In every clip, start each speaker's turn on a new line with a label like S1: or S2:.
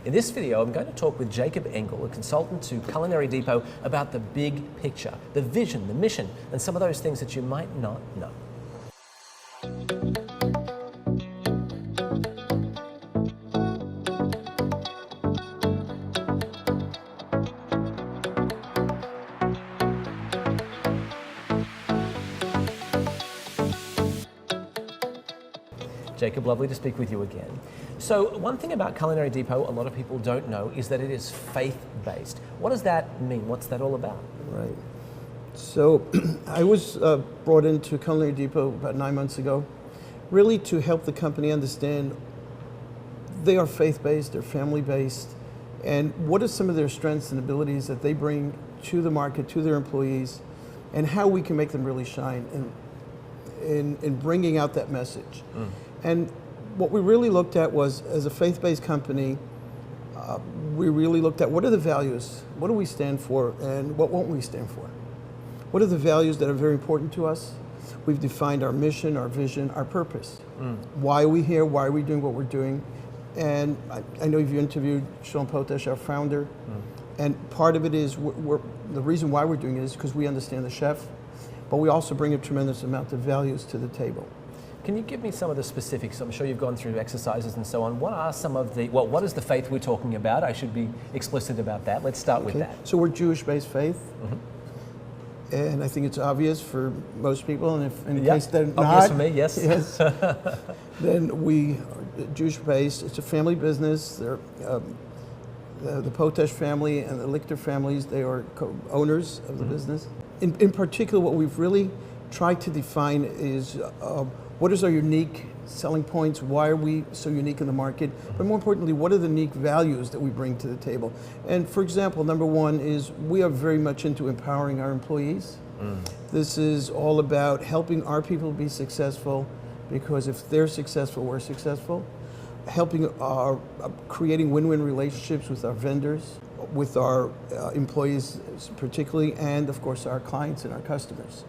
S1: In this video, I'm going to talk with Jacob Engel, a consultant to Culinary Depot, about the big picture, the vision, the mission, and some of those things that you might not know. Jacob, lovely to speak with you again. So one thing about Culinary Depot a lot of people don't know is that it is faith-based. What does that mean? What's that all about?
S2: Right. So I was brought into Culinary Depot about 9 months ago, really to help the company understand they are faith-based, they're family-based, and what are some of their strengths and abilities that they bring to the market, to their employees, and how we can make them really shine in bringing out that message. And what we really looked at was, as a faith-based company, we really looked at what are the values, what do we stand for, and what won't we stand for? What are the values that are very important to us? We've defined our mission, our vision, our purpose. Why are we here? Why are we doing what we're doing? And I know you've interviewed Sholem Potash, our founder, and part of it is the reason why we're doing it is because we understand the chef, but we also bring a tremendous amount of values to the table.
S1: Can you give me some of the specifics? I'm sure you've gone through exercises and so on. What are some of the, well, what is the faith we're talking about? I should be explicit about that. Let's start with that.
S2: So we're Jewish-based faith. And I think it's obvious for most people, and if in case they're not,
S1: obvious for me, yes.
S2: Then we are Jewish-based. It's a family business. They're, the Potash family and the Lichter families, they are co-owners of the business. In particular, what we've really tried to define is what is our unique selling points? Why are we so unique in the market? But more importantly, what are the unique values that we bring to the table? And for example, number one is we are very much into empowering our employees. This is all about helping our people be successful, because if they're successful, we're successful. Helping creating win-win relationships with our vendors, with our employees particularly, and of course our clients and our customers.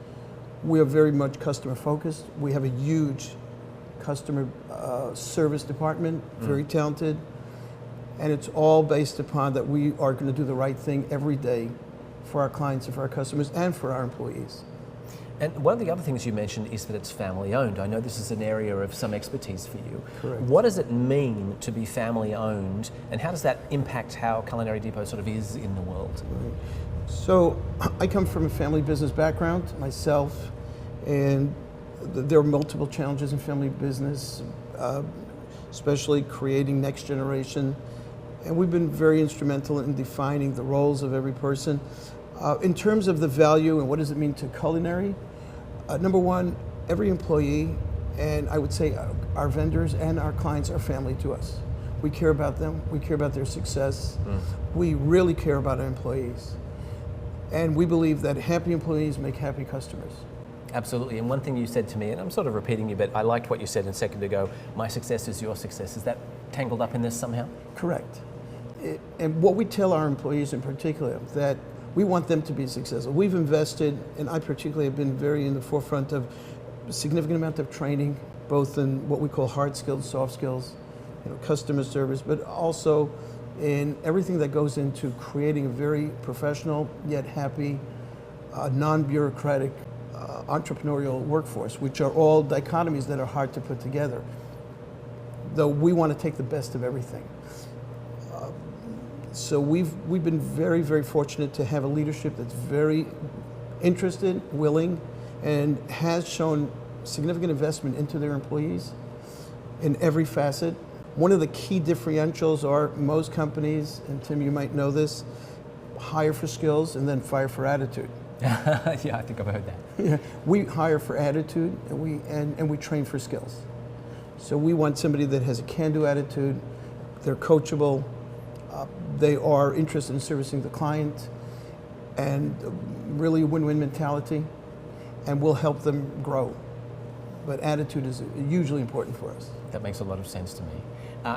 S2: We are very much customer focused. We have a huge customer service department, very talented, and it's all based upon that we are going to do the right thing every day for our clients and for our customers and for our employees.
S1: And one of the other things you mentioned is that it's family owned. I know this is an area of some expertise for you.
S2: Correct.
S1: What does it mean to be family owned, and how does that impact how Culinary Depot sort of is in the world?
S2: Right. So I come from a family business background myself, and there are multiple challenges in family business, especially creating next generation. And we've been very instrumental in defining the roles of every person. In terms of the value and what does it mean to culinary, number one, every employee, and I would say our vendors and our clients are family to us. We care about them, we care about their success. We really care about our employees. And we believe that happy employees make happy customers.
S1: Absolutely, and one thing you said to me, and I'm sort of repeating you, but I liked what you said a second ago, my success is your success. Is that tangled up in this somehow?
S2: Correct. And what we tell our employees in particular, that we want them to be successful. We've invested, and I particularly have been very in the forefront of a significant amount of training, both in what we call hard skills, soft skills, customer service, but also in everything that goes into creating a very professional yet happy, non-bureaucratic, entrepreneurial workforce, which are all dichotomies that are hard to put together, though we want to take the best of everything. So we've been very, very fortunate to have a leadership that's very interested, willing, and has shown significant investment into their employees in every facet. One of the key differentials are most companies, and Tim, you might know this, hire for skills and then fire for attitude.
S1: Yeah, I think I've heard that.
S2: Yeah, we hire for attitude and we train for skills. So we want somebody that has a can-do attitude, they're coachable, they are interested in servicing the client, and really a win-win mentality, and we'll help them grow. But attitude is hugely important for us.
S1: That makes a lot of sense to me.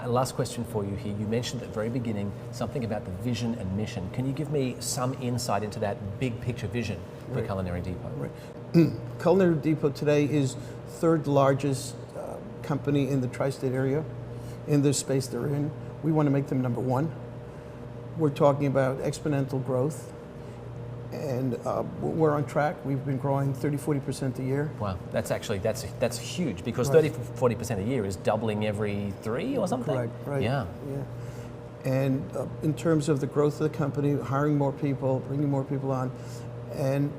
S1: Last question for you here. You mentioned at the very beginning something about the vision and mission. Can you give me some insight into that big picture vision for Culinary Depot?
S2: Right. Culinary Depot today is third largest company in the tri-state area in the space they're in. We want to make them number one. We're talking about exponential growth, and we're on track. We've been growing 30-40% a year.
S1: Wow, that's huge, because
S2: Right.
S1: 30-40% a year is doubling every 3 or something.
S2: Correct, right.
S1: Yeah.
S2: And in terms of the growth of the company, hiring more people, bringing more people on, and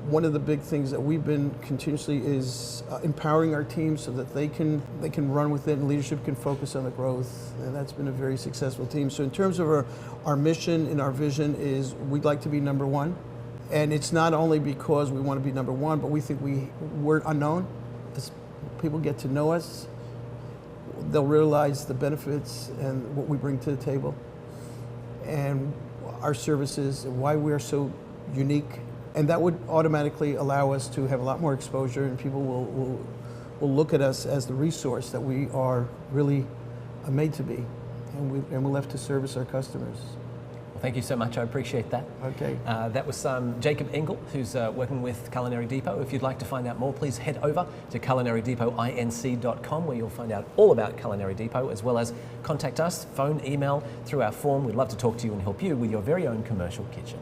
S2: one of the big things that we've been continuously is empowering our team so that they can run with it, and leadership can focus on the growth, and that's been a very successful team. So in terms of our mission and our vision is we'd like to be number one, and it's not only because we want to be number one, but we think we're unknown. As people get to know us, they'll realize the benefits and what we bring to the table, and our services, and why we are so unique. And that would automatically allow us to have a lot more exposure, and people will look at us as the resource that we are really made to be, and we're left to service our customers.
S1: Well, thank you so much. I appreciate that.
S2: Okay.
S1: That was Jacob Engel, who's working with Culinary Depot. If you'd like to find out more, please head over to culinarydepot.inc.com, where you'll find out all about Culinary Depot, as well as contact us, phone, email, through our form. We'd love to talk to you and help you with your very own commercial kitchen.